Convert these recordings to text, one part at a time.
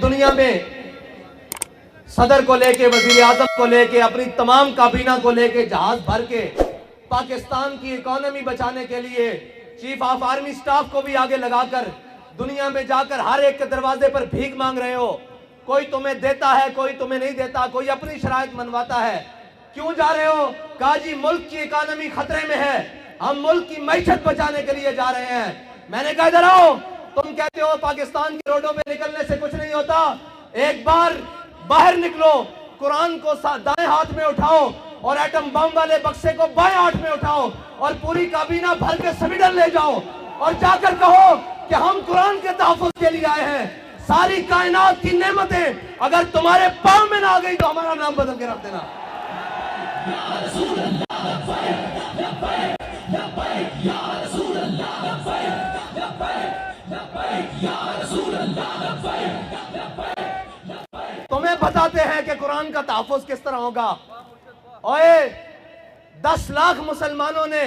دنیا میں صدر کو لے کے، وزیر اعظم کو لے کے، اپنی تمام کابینہ کو لے کے جہاز بھر کے پاکستان کی اکانومی بچانے کے لیے چیف آف آرمی سٹاف کو بھی آگے لگا کر دنیا میں جا کر ہر ایک کے دروازے پر بھیک مانگ رہے ہو. کوئی تمہیں دیتا ہے، کوئی تمہیں نہیں دیتا، کوئی اپنی شرائط منواتا ہے. کیوں جا رہے ہو؟ کہا جی ملک کی اکانومی خطرے میں ہے، ہم ملک کی معیشت بچانے کے لیے جا رہے ہیں. میں نے کہا ادھر آؤ. تم کہتے ہو پاکستان کی روڈوں پہ نکلنے سے کچھ نہیں ہوتا. ایک بار باہر نکلو، قرآن کو دائیں ہاتھ میں اٹھاؤ اور ایٹم بم والے بکسے کو بائیں ہاتھ میں اٹھاؤ اور پوری کابینہ بھر کے سویڈن لے جاؤ اور جا کر کہو کہ ہم قرآن کے تحفظ کے لیے آئے ہیں. ساری کائنات کی نعمتیں اگر تمہارے پاؤں میں نہ آ گئی تو ہمارا نام بدل کے رکھ دینا. تمہیں بتاتے ہیں کہ قرآن کا تحفظ کس طرح ہوگا. اوئے 10 لاکھ مسلمانوں نے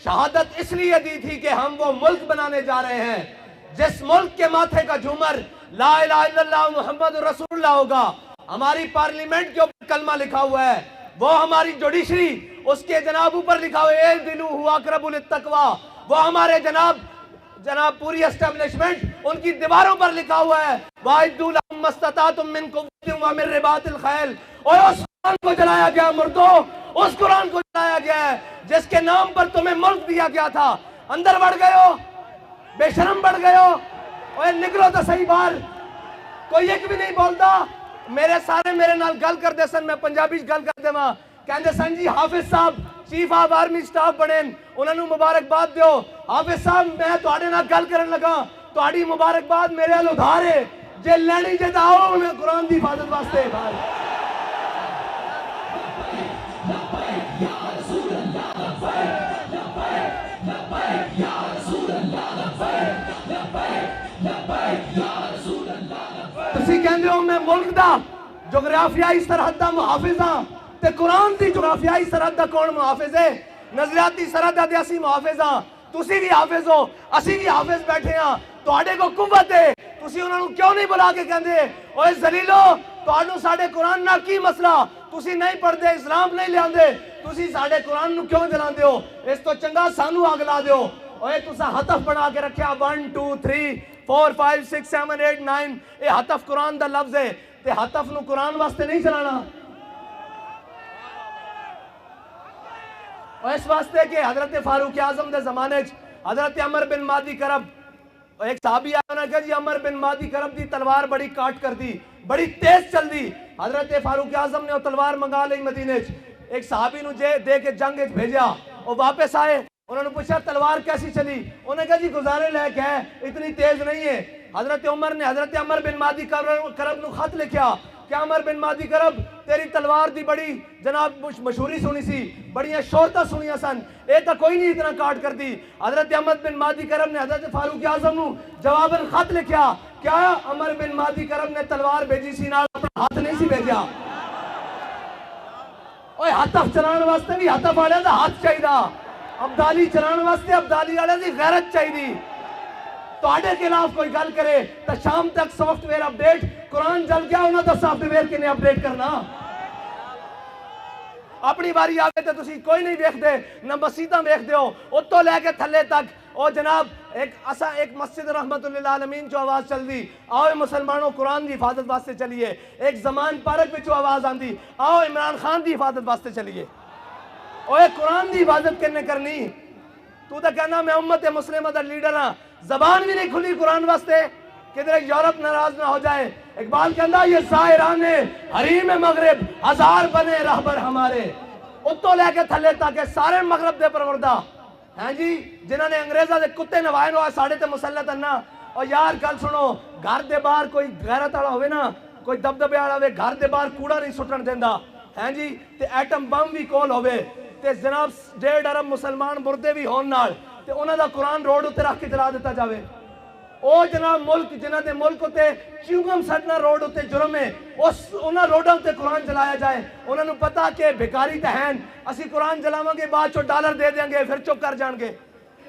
شہادت اس لیے دی تھی کہ ہم وہ ملک بنانے جا رہے ہیں جس ملک کے ماتھے کا جھومر لا الہ الا اللہ محمد رسول اللہ ہوگا. ہماری پارلیمنٹ کے اوپر کلمہ لکھا ہوا ہے، وہ ہماری جوڈیشری اس کے جناب اوپر لکھا ہوا ہے اعدلوا هو اقرب للتقوی، وہ ہمارے جناب پوری اسٹیبلشمنٹ ان کی دیواروں پر لکھا ہوا ہے وَأَعِدُّوا لَهُم مَّا اسْتَطَعْتُم مِّن قُوَّةٍ وَمِن رِّبَاطِ الْخَيْلِ. اور اس قرآن کو جلایا گیا مردو، اس قرآن کو جلایا گیا ہے جس کے نام پر تمہیں ملک دیا گیا تھا. اندر بڑھ گئے ہو، بے شرم بڑھ گئے ہو. اور نکلو تو صحیح باہر. کوئی ایک بھی نہیں بولتا. میرے نال گل کر دے سن، میں پنجابی گل کر دے ماں کہندے سن جی حافظ صاحب چیف آف آرمی سٹاف بنے، انہوں نے مبارکباد دیو. حافظ صاحب میں تواڈے نال گل کرن لگا، تواڈی مبارکباد میرے ال ادھار ہے، جے لینی جے تاں آؤ میں قرآن دی حفاظت واسطے. تسی کہندے ہو میں ملک دا جغرافیائی سرحد دا محافظ ہاں، تے قرآن دی جغرافیائی سرحد دا کون محافظ ہے؟ نظریاتی سرحد دا اسی محافظ ہاں. تسی بھی حافظ ہو، اسی بھی حافظ بیٹھے ہاں. تواڈے کو قوت ہے، تسی انہاں نوں کیوں نہیں بلا کے کہندے اوے ذلیلو تواڈوں ساڈے قرآن نال کی مسئلہ؟ تسی نہیں پڑھدے، اسلام نہیں لیاندے، تسی ساڈے قرآن نوں کیوں جلاندے ہو؟ اس تو چنگا سانوں اگ لا دیو. اوے تساں ہتف بنا کے رکھیا 1 2 3 4 5 6 7 8 9. اے ہتف قرآن دا لفظ ہے تے ہتف نو قرآن واسطے نہیں چلانا. اور اس واسطے کہ حضرت فاروق اعظم دے زمانے حضرت عمر بن مادی کرب ایک صحابی آیا نا کہ جی عمر بن مادی کرب دی تلوار بڑی کاٹ کر دی، بڑی تیز چل دی. حضرت فاروق اعظم نے وہ تلوار منگا لئی مدینے ایک صحابی نو دے کے جنگ بھیجا. وہ واپس آئے، انہوں نے پوچھا تلوار کیسی چلی؟ انہوں نے کہا جی گزارے لائق ہے، اتنی تیز نہیں ہے. حضرت عمر نے حضرت عمر بن مادی کرب نو خط لکھیا کہ عمر بن مادی کرب تیری تلوار دی بڑی جناب مشہوری سنی سی، بڑیاں شہرتاں سنیاں سن، اے تا کوئی نہیں اتنا کاٹ کر دی. حضرت عمر بن مادی کرب نے حضرت فاروق اعظم نو جواباً خط لکھیا کیا عمر بن مادی کرب نے تلوار بھیجی سی نال اپنا ہاتھ نہیں سی بھیجا. اوے ہتف چلان واسطے بھی ہتف والے دا ہاتھ چاہیدا، ابدالی چلان واسطے ابدالی والے دی غیرت چاہیدی. تواڈے خلاف کوئی گل کرے تو شام تک سافٹ ویئر اپڈیٹ، قرآن جل گیا انہاں دا سافٹ ویئر کنے اپڈیٹ کرنا. اپنی باری آگے تو تسی کوئی نہیں ویکھ دے، نہ مسیطاں ویکھ دیو اتوں لے کے تھلے تک. او جناب ایک مسجد رحمت للعالمین جو آواز چل دی آؤ مسلمانوں قرآن دی حفاظت واسطے چلیے. ایک زمان پارک وچ آواز آندی آؤ عمران خان دی حفاظت واسطے چلیے. اوے قرآن دی حفاظت کنے کرنی؟ تو تا کہنا میں امت مسلمہ دا لیڈر ہاں، زبان بھی نہیں کھلی قرآن واسطے. کدھر یورپ ناراض نہ ہو جائے. اقبال کہندا یہ زائران حریم مغرب ہزار بنے رہبر ہمارے. اتوں لے کے تھلے تک سارے مغرب دے پروردہ ہیں جی جنہوں نے انگریزہ دے کتے نوائے نو ساڑھے تے مسلط ہیں نا. اور یار گل سنو، گھر دے باہر کوئی غیرت والا ہوئے نا، کوئی دبدبے والا ہوئے، گھر دے باہر کوڑا نہیں سٹن دیندا ہیں جی، تے ایٹم بم بھی کول ہوئے تے جناب 1.5 ارب مسلمان مردے بھی ہون نال تے انہاں دا قرآن روڈ اتنے رکھ کے چلا دیتا جاوے. او جناب ملک جنہ دے ملک ہوتے چیوگم سٹنا روڈ ہوتے جرم ہے، انہاں روڈوں تے قرآن چلایا جائے. انہوں نے پتا کہ بھکاری تے ہیں، اسی قرآن چلاواں گے بعد چو ڈالر دے دیں گے پھر چپ کر جان گے.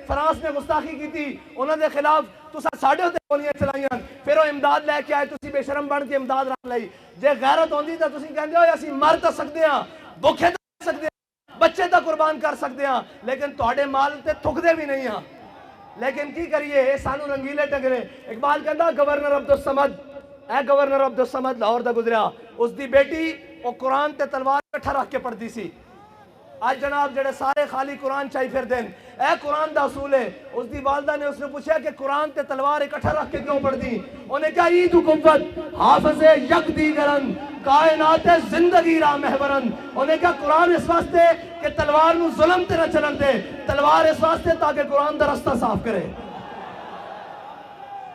فرانس نے گستاخی کی تھی انہوں نے خلاف تسا ساڑھے ہوتے گولیاں چلائیاں پھر وہ امداد لے کے آئے تسی بے شرم بن کے امداد رکھ لائی جے غیرت ہوندی تو تسی کہندے ہو اسی مر تو سکتے ہیں بھوکے تو رہ سکتے ہیں بچے تو قربان کر سکتے ہیں لیکن تواڈے مال تے تھکدے بھی نہیں ہیں لیکن کی کریے اے سانو رنگیلے ٹگرے اقبال کہندا گورنر عبدالصمد اے گورنر عبدالصمد لاہور دا گزریا اس دی بیٹی وہ قرآن تے تلوار کٹھا رکھ کے پڑھتی سی آج جناب جڑے سارے خالی قرآن چاہی پھر دین اے قرآن دا اصول ہے اس دی والدہ نے اس نے پوچھا کہ قرآن تے تلوار اکٹھا رکھ کے کیوں پڑھ دی انہیں کہا عید قوت حافظ یک دیگرن کائنات زندگی را محورن انہیں کہا قرآن اس واسطے کہ تلوار نو ظلم تے نہ چلن دے تلوار اس واسطے تاکہ قرآن دا رستہ صاف کرے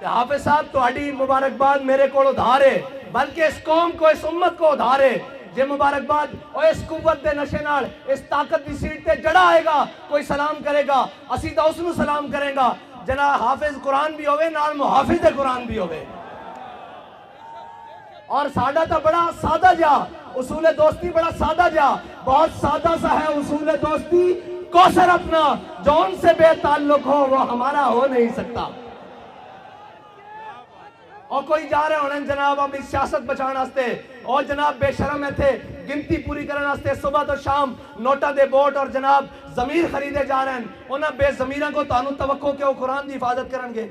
حافظ صاحب تو اڈی مبارکباد میرے کو ادھار ہے بلکہ اس قوم کو اس امت کو ادھار ہے جے مبارکباد اور اس قوت دے نشے نال اس طاقت دی سیٹ تے جڑا آئے گا کوئی سلام کرے گا اسی تا اس نو سلام کریں گا جناب حافظ قرآن بھی ہوئے نال محافظ قرآن بھی ہوئے اور سادہ تا بڑا سادہ جا اصول دوستی بڑا سادہ جا بہت سادہ سا ہے اصول دوستی کوثر اپنا جو ان سے بے تعلق ہو وہ ہمارا ہو نہیں سکتا اور کوئی جا رہے ہونے جناب اپنی سیاست بچانا ہستے اور جناب بے شرم ہے تھے گنتی پوری کرنا ہستے صبح تو شام نوٹا دے بوٹ اور جناب ضمیر خریدے جا رہے ہیں انہاں بے ضمیرہ کو تانوں توقع کہ وہ قرآن دی حفاظت کرنگے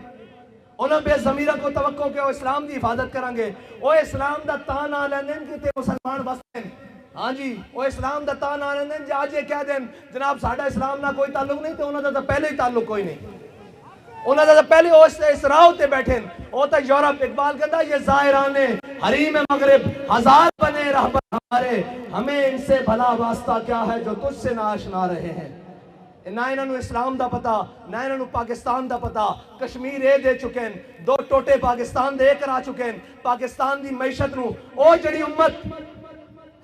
انہاں بے ضمیرہ کو توقع کہ وہ اسلام دی حفاظت کرنگے وہ اسلام دا تان آ لیندن کہ تے مسلمان بستے ہیں ہاں جی وہ اسلام دا تان آ لیندن جی آج یہ کہہ دیں جناب ساڑھا اسلام نہ کوئی تعلق نہیں تے انہاں دا پہلے ہی تعلق کوئی نہیں انہوں نے پہلے اس راہ تے بیٹھے وہ تو یورپ اقبال کہتا یہ ظاہران حریم مغرب ہزار بنے رہبر ہمارے ہمیں ان سے بھلا واسطہ کیا ہے جو تجھ سے نہ آشنا رہے ہیں نہ انہوں اسلام دا پتا نہ انہوں پاکستان دا پتا کشمیر اے دے چکے ہیں دو ٹوٹے پاکستان دے کرا چکے ہیں پاکستان دی معیشت نو او جڑی امت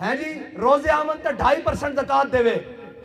ہیں جی روزے آمن تے 2.5% زکاة دے وے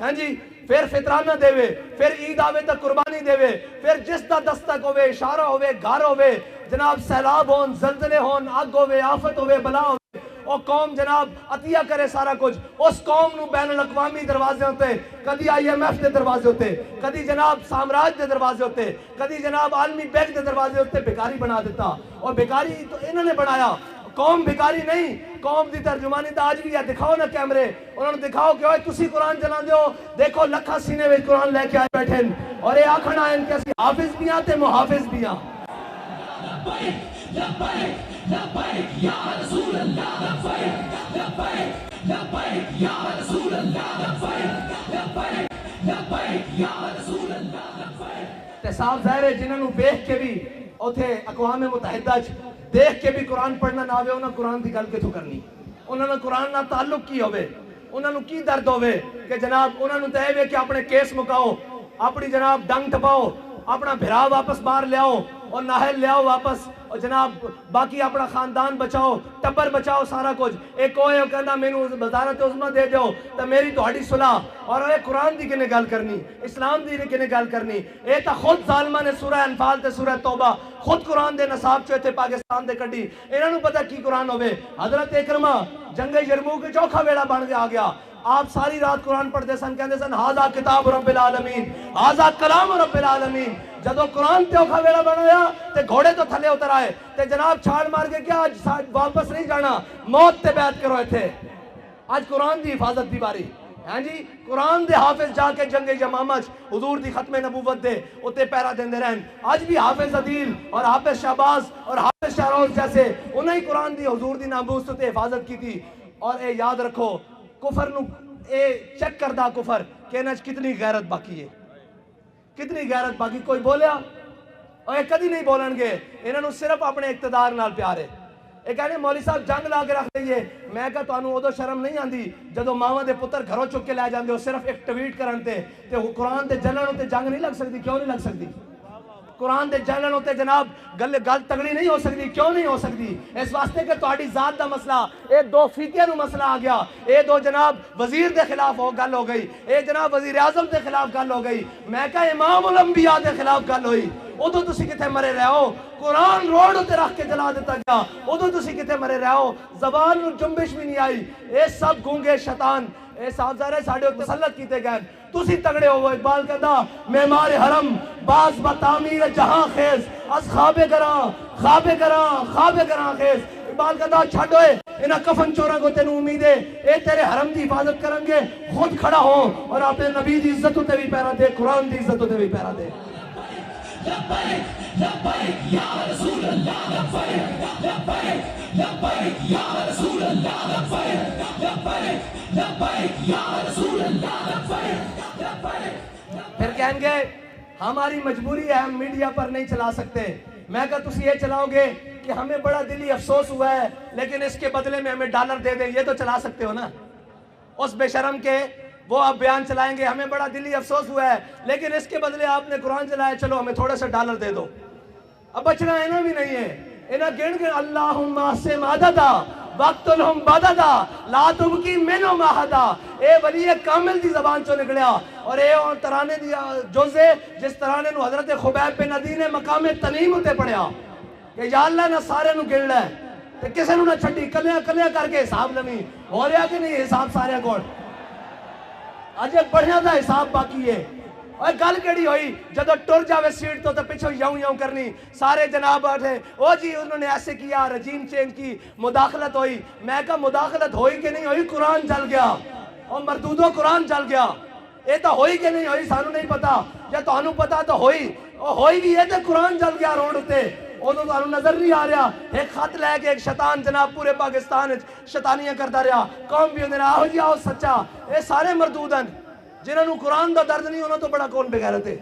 ہیں جی پھر فطرانہ دے وے پھر عید آوے تا قربانی دے وے پھر جس دا دستک ہوئے اشارہ ہوئے گھر ہوئے جناب سیلاب ہون زلزلے ہون آگ ہوئے آفت ہوئے بلا ہوئے اور قوم جناب عطیہ کرے سارا کچھ اس قوم نو بین الاقوامی دروازے ہوتے کدی IMF دے دروازے ہوتے کدی جناب سامراج دے دروازے ہوتے کدی جناب عالمی بینک دے دروازے ہوتے بیکاری بنا دیتا اور بیکاری تو انہوں نے بنایا قوم بھکاری نہیں قوم دی ترجمانی تا آج بھی ہے دکھاؤ نا کیمرے انہوں نے دکھاؤ کہ تسی قرآن چلان دیو دیکھو لکھا سینے میں قرآن لے کے آئے بیٹھیں اور یہ آکھن آئے ان کیسی حافظ بھی آتے محافظ بھی آ لبائک لبائک لبائک یا رسول اللہ لبائک لبائک لبائک یا رسول اللہ لبائک لبائک لبائک یا رسول اللہ لبائک تے صاحب ظاہر ہے جنہوں بیخ کے بھی اوتھے اقوام متحدہ دیکھ کے بھی قرآن پڑھنا نہ ہوئے انہوں قرآن دی گل کے تو کرنی انہوں نے قرآن نہ تعلق کی ہوئے انہوں نے کی درد ہوئے کہ جناب انہوں نے دے ہوئے کہ اپنے کیس مکاؤ اپنی جناب ڈنگ ٹپاؤ اپنا بھرا واپس باہر لے آؤ اور ناہل لے آؤ واپس اور جناب باقی اپنا خاندان بچاؤ ٹبر بچاؤ سارا کچھ ایک کوئی کہنا میں نے وزارت عظمہ دے دیو تو میری تہاڈی صلح اور اے قرآن دی کنے گل کرنی اسلام دی کنے گل کرنی اے تا خود ظالمہ نے سورہ انفال تے سورہ توبہ خود قرآن دے نصاب چوئے تھے پاکستان دے کڈی انہوں نے پتہ کی قرآن ہوئے حضرت اکرمہ جنگ یرموک چوکھا ویڑا بن کے آ گیا آپ ساری رات قرآن پڑھتے سن کہندے سن ہاذا کتاب رب العالمین ہاذا کلام رب العالمین جدو قرآن تے اوکھا ویڑا بنایا تے گھوڑے تو تھلے اتر آئے تے جناب چھاڑ مار کے کیا آج واپس نہیں جانا موت تے بیعت کروئے تھے آج قرآن دی حفاظت دی باری ہاں جی قرآن دے حافظ جا کے جنگ یمامہ حضور دی ختم نبوت دے اتے پیرا دیندے رہن آج بھی حافظ عدیل اور حافظ شہباز اور حافظ شہروز جیسے انہیں قرآن دی حضور دی ناموس تے حفاظت کی تھی اور اے یاد رکھو کفر نو اے چیک کردہ کفر کہ انہیں کتنی غیرت باقی ہے کتنی غیرت باقی کوئی بولیا اور یہ کدی نہیں بولن گے انہوں صرف اپنے اقتدار نال پیار ہے یہ کہنے مولوی صاحب جنگ لا کے رکھ دئیے میں کہا تو انہوں ادو شرم نہیں آندی جدو ماما دے پتر گھروں چک کے لے جاندے ہو صرف ایک ٹویٹ کرن تے قرآن دے جلن تے جنگ نہیں لگ سکتی کیوں نہیں لگ سکتی قرآن دے جلن ہوتے جناب گل تگڑی نہیں ہو سکتی کیوں نہیں ہو سکتی اس واسطے کہ تہاڈی ذات دا مسئلہ اے دو فیتیاں نو مسئلہ آ گیا اے دو جناب وزیر دے خلاف ہو گل ہو گئی اے جناب وزیر اعظم دے خلاف گل ہو گئی میں کہا امام الانبیاء دے خلاف گل ہوئی ادو تسی کتے مرے رہے ہو قرآن روڈ تے رکھ کے جلا دیتا گیا ادو تسی کتے مرے رہے ہو زبان نو جنبش بھی نہیں آئی اے سب گونگے شیطان اے صاحبزادے ساڈے تے مسلط کیتے گئے تسی تگڑے ہوو اقبال کہندا معمار حرم باز بتعمیر جہاں خیز از خواب کراں خیز اقبال کہندا چھڈ ہوئے انہاں کفن چوراں کو تینوں امید ہے اے تیرے حرم دی حفاظت کرن گے خود کھڑا ہو اور اپنے نبی دی عزت تے بھی پیرا دے قرآن دی عزت تے بھی پیرا دے لبیک لبیک یا رسول اللہ لبیک لبیک لبیک یا رسول اللہ لبیک لبیک لبیک یا رسول اللہ لبیک پھر کہیں گے ہماری مجبوری ہے ہم میڈیا پر نہیں چلا سکتے میں کہا تسی یہ چلاؤ گے کہ ہمیں بڑا دلی افسوس ہوا ہے لیکن اس کے بدلے میں ہمیں ڈالر دے دیں یہ تو چلا سکتے ہو نا اس بے شرم کے وہ آپ بیان چلائیں گے ہمیں بڑا دلی افسوس ہوا ہے لیکن اس کے بدلے آپ نے قرآن چلایا چلو ہمیں تھوڑا سا ڈالر دے دو اب بچنا اینا بھی نہیں ہے اینا گن گن اللہم احسن عددا وقتلہم بددا لا تبکی منو مہدا اے ولی کامل دی زبان چو نکلیا اور اے ترانے دی جوزے جس ترانے نو حضرت خبیب بن عدی نے مقام تنیم ہوتے پڑھیا کہ یا اللہ نہ سارے نو گن لے تے کسے نو نہ چھٹی کلیاں کر کے حساب لمی ہو رہا کہ نہیں حساب سارے کوڑ اجے بڑھیا دا حساب باقی ہے اور گل کیڑی ہوئی جدو ٹر جاوے سیٹ تو پچھو یوں کرنی سارے جناب آٹھے او جی انہوں نے ایسے کیا رجیم چینج کی مداخلت ہوئی میں کہا مداخلت ہوئی کہ نہیں ہوئی قرآن جل گیا اور مردودو قرآن جل گیا اے تو ہوئی کہ نہیں ہوئی سانو نہیں پتا یا تو انہوں پتا تو ہوئی بھی ہے تو قرآن جل گیا روڈ ہوتے وہ تو انہوں نظر نہیں آ رہا ایک خط لے کے ایک شیطان جناب پورے پاکستان شیطانیاں کرتا رہا قوم بھی انہیں آہو جی آہو سچا اے سارے مردودن جنہوں نے قرآن دا درد نہیں انہوں تو بڑا کون بغیرت ہے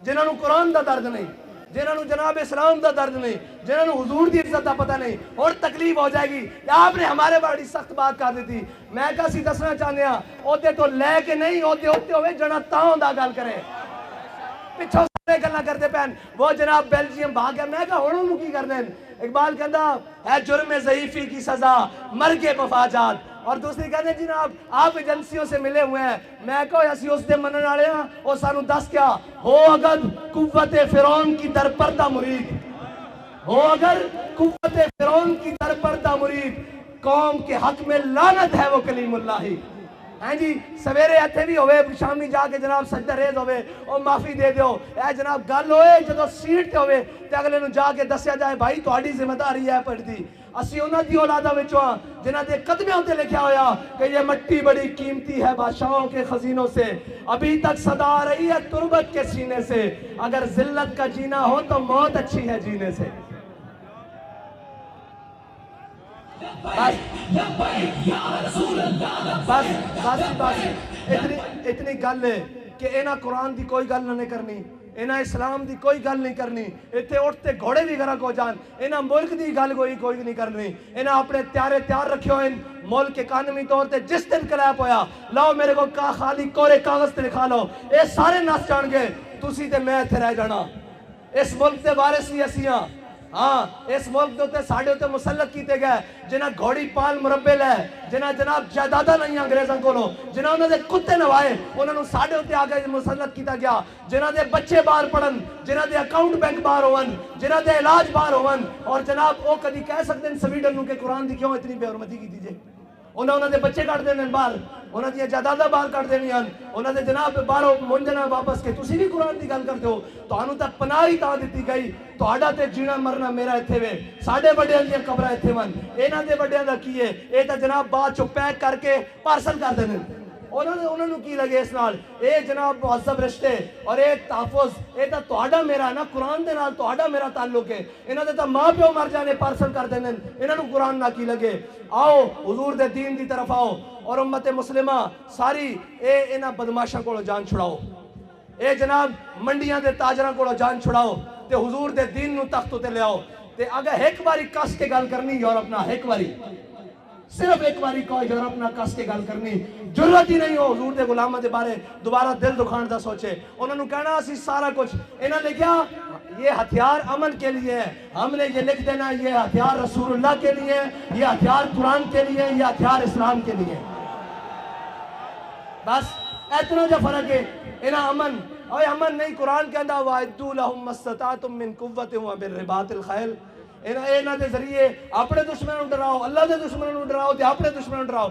جنہوں نے قرآن دا درد نہیں جنہوں نے جناب اسلام دا درد نہیں جنہوں نے حضور دی عزت دا پتہ نہیں اور تکلیف ہو جائے گی آپ نے ہمارے بڑی سخت بات کر دی تھی میں کہا سی دسنا چاہنے ہاں اوتے تو لے کے نہیں ہوتے ہوئے جنا تاؤں دا گل کرے پچھو سارے گلنا کرتے پہن وہ جناب بیلجیم بھاگ گیا میں کہا ہوڑوں مکی کر دیں اقبال کہندا ہے جرم ضعیفی کی سزا مرگ مفاجات اور دوسری کہتے ہیں جناب آپ ایجنسیوں سے ملے ہوئے ہیں میں کہو ایسی اس دے منن آڑے ہیں اور سانو دس کیا ہو اگر قوت فرعون کی در پردہ مرید ہو اگر قوت فرعون کی در پردہ مرید قوم کے حق میں لعنت ہے وہ کلیم اللہ ہی ہیں جی سویرے ایتھے بھی ہوئے شامی جا کے جناب سجدہ ریز ہوئے اور معافی دے دیو اے جناب گل ہوئے جدو سیٹ تے ہوئے تے اگلے نو جا کے دسیا جائے بھائی تہاڈی ذمہ داری ہے پڑھ دی اسی انہاں دی اولاداں وچوں جنہاں دے قدمیاں تے لکھیا ہویا کہ یہ مٹی بڑی قیمتی ہے بادشاہوں کے خزینوں سے ابھی تک صدا آ رہی ہے تربت کے سینے سے اگر ذلت کا جینا ہو تو موت اچھی ہے جینے سے بس اتنی گل ہے کہ اینا قرآن دی کوئی گل نہ کرنی اینا اسلام دی کوئی گل نہیں کرنی اتھے اٹھتے گھوڑے بھی گھرہ کو جان اینا ملک دی گل کوئی نہیں کرنی اینا اپنے تیار رکھے ہوئے ملک کے قانونی طور تے جس دن کلیپ ہویا لاؤ میرے کو خالی کورے کاغذ تے لکھا لو اے سارے ناس جان گے تسی تے میں اتھے رہ جانا اس ملک تے وارث ہی اسیاں ہاں اس ملک دوتے ساڑھے ہوتے مسلط کیتے گئے جنہ گھوڑی پال مربے لے جنہ جناب جائدادہ نہیں انگریزاں کو لو جنہ انہوں نے کتے نوائے انہوں نے ساڑھے ہوتے آگے مسلط کیتا گیا جنہ دے بچے بار پڑھن جنہ دے اکاؤنٹ بینک بار ہوون جنہ دے علاج بار ہوون اور جناب وہ کدی کہہ سکتے ہیں سویڈن نو کہ قرآن دی کیوں اتنی بے حرمتی کی دیجئے انہوں نے بچے کٹ دینے بار انہوں نے جائدادہ بار کٹ دینی انہوں نے جناب بارو منجنا واپس کے تسی بھی قرآن دی گل کرتے ہو تو انہوں تک پناہی تا دیتی گئی تو آڈا تے جینا مرنا میرا اتھے وے ساڑھے بڑے اندیا قبرہ اتھے من اینا دے بڑے اندہ کیے اے تا جناب بات چو پیک کر کے پارسل کر دینے انہوں نے کی لگے اس نال اے جناب معذب رشتے اور اے تحفظ اے تا توڑا میرا نا قرآن دے نال توڑا میرا تعلق ہے انہوں نے تا ماں پیو مر جانے پارسل کر دینے انہوں نے قرآن نہ کی لگے آؤ حضور دے دین دی طرف آؤ اور امت مسلمہ ساری اے انہاں بدماشاں کو جان چھڑاؤ اے جناب منڈیاں دے تاجراں کو جان چھڑاؤ تے حضور دے دین نو تختوں تے لے آؤ تے اگر ایک باری کس کے گل کرنی یورپ نہ ایک باری صرف ایک باری کو یورپ نہ کس کے گل کرنی ضرورت ہی نہیں ہو حضور دے غلامہ دے بارے دوبارہ دل دکھان دا سوچے انہوں نے کہنا اسی سارا کچھ انہوں نے کیا یہ ہتھیار امن کے لیے ہے ہم نے یہ لکھ دینا یہ ہتھیار رسول اللہ کے لیے یہ ہتھیار قرآن کے لیے یہ ہتھیار اسلام کے لیے بس اتنا جو فرق ہے انہاں امن اور امن نہیں قرآن کہندا وَاعِدُّوا لَهُم مَّا اسْتَطَعْتُم مِّن قُوَّةٍ وَمِن رِّبَاطِ الْخَيْلِ ਇਹਨਾਂ ਦੇ ਜ਼ਰੀਏ ਆਪਣੇ ਦੁਸ਼ਮਣਾਂ ਨੂੰ ਡਰਾਓ, ਅੱਲਾਹ ਦੇ ਦੁਸ਼ਮਣਾਂ ਨੂੰ ਡਰਾਓ ਤੇ ਆਪਣੇ ਦੁਸ਼ਮਣਾਂ ਨੂੰ ਡਰਾਓ।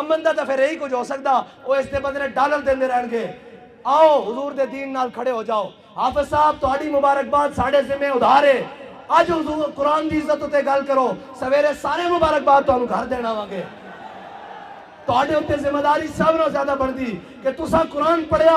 ਅਮਨ ਦਾ ਤਾਂ ਫਿਰ ਇਹੀ ਕੁਝ ਹੋ ਸਕਦਾ, ਉਹ ਇਸ ਦੇ ਬਦਲੇ ਡਾਲਰ ਦਿੰਦੇ ਰਹਿਣਗੇ। ਆਓ ਹੁਜ਼ੂਰ ਦੇ ਦੀਨ ਨਾਲ ਖੜੇ ਹੋ ਜਾਓ। ਹਾਫਿਜ਼ ਸਾਹਿਬ ਤੁਹਾਡੀ ਮੁਬਾਰਕਬਾਦ ਸਾਡੇ ਜ਼ਿੰਮੇ ਉਧਾਰ ਹੈ। ਅੱਜ ਹੁਜ਼ੂਰ ਕੁਰਾਨ ਦੀ ਇੱਜ਼ਤ ਉੱਤੇ ਗੱਲ ਕਰੋ, ਸਵੇਰੇ ਸਾਰੇ ਮੁਬਾਰਕਬਾਦ ਤੁਹਾਨੂੰ ਘਰ ਦੇਣ ਆਵਾਂਗੇ। ਤੁਹਾਡੇ ਉੱਤੇ ਜ਼ਿੰਮੇਵਾਰੀ ਸਭ ਨਾਲੋਂ ਜ਼ਿਆਦਾ ਬਣਦੀ ਕਿ ਤੁਸੀਂ ਕੁਰਾਨ ਪੜਿਆ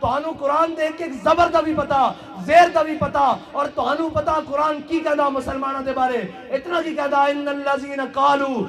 ਤੁਹਾਨੂੰ ਕੁਰਾਨ ਦੇ ਇੱਕ ਜ਼ਬਰ ਦਾ ਵੀ ਪਤਾ, ਜ਼ੇਰ ਦਾ ਵੀ ਪਤਾ, ਔਰ ਤੁਹਾਨੂੰ ਪਤਾ ਕੁਰਾਨ ਕੀ ਕਹਿੰਦਾ ਮੁਸਲਮਾਨਾਂ ਦੇ ਬਾਰੇ। ਇਤਨਾ ਕੀ ਕਹਿੰਦਾ, ਇਨਲ ਲਜ਼ੀਨਾ ਕਾਲੂ